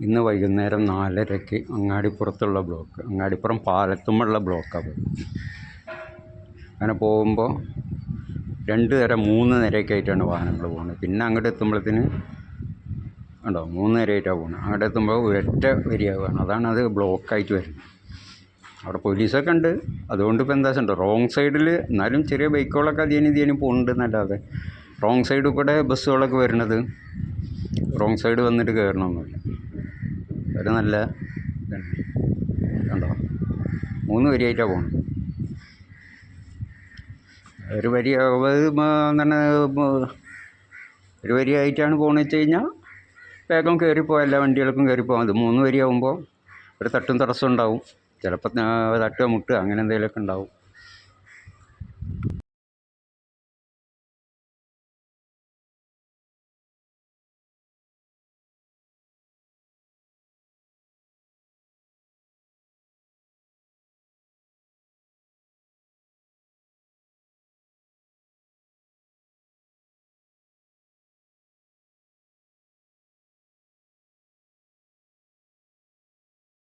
ഇന്ന് വൈകുന്നേരം 4:30-ക്ക് അങ്ങാടിപ്പുറത്തുള്ള ബ്ലോക്ക്, അങ്ങാടിപ്പുറം പാലത്തുമുള്ള ബ്ലോക്കാണ്. അങ്ങനെ പോകുമ്പോൾ 2 നിര 3 നിരയൊക്കെ ആയിട്ടാണ് വാഹനങ്ങൾ പോകുന്നത്. പിന്നെ അങ്ങോട്ട് എത്തുമ്പോഴത്തേന് ഉണ്ടോ 3 നിരയായിട്ടാണ് പോകുന്നത്. അങ്ങോട്ട് എത്തുമ്പോൾ ഒരൊറ്റ വരിയാവുകയാണ്. അതാണ് അത് ബ്ലോക്കായിട്ട് വരുന്നത്. അവിടെ പോലീസൊക്കെ ഉണ്ട്. അതുകൊണ്ട് ഇപ്പോൾ എന്താ വെച്ചിട്ടുണ്ടോ, റോങ് സൈഡിൽ എന്നാലും ചെറിയ ബൈക്കുകളൊക്കെ അധികം പോകുന്നുണ്ട് എന്നല്ലാതെ റോങ് സൈഡിൽ കൂടെ ബസ്സുകളൊക്കെ വരുന്നത് റോങ് സൈഡ് വന്നിട്ട് കയറണമൊന്നുമില്ല. ഒരു നല്ല ഇതാണ്. കണ്ടോ 3 വരിയായിട്ടാണ് പോകുന്നത്. ഒരു വരി എന്താണ് ഒരു വരിയായിട്ടാണ് പോകുന്നത് വെച്ച് കഴിഞ്ഞാൽ വേഗം കയറിപ്പോകാം, എല്ലാ വണ്ടികൾക്കും കയറിപ്പോകാം. അത് 3 വരിയാകുമ്പോൾ ഒരു തട്ടും തടസ്സം ഉണ്ടാവും. ചിലപ്പോൾ തട്ടുക മുട്ടുക അങ്ങനെ എന്തെങ്കിലുമൊക്കെ ഉണ്ടാവും.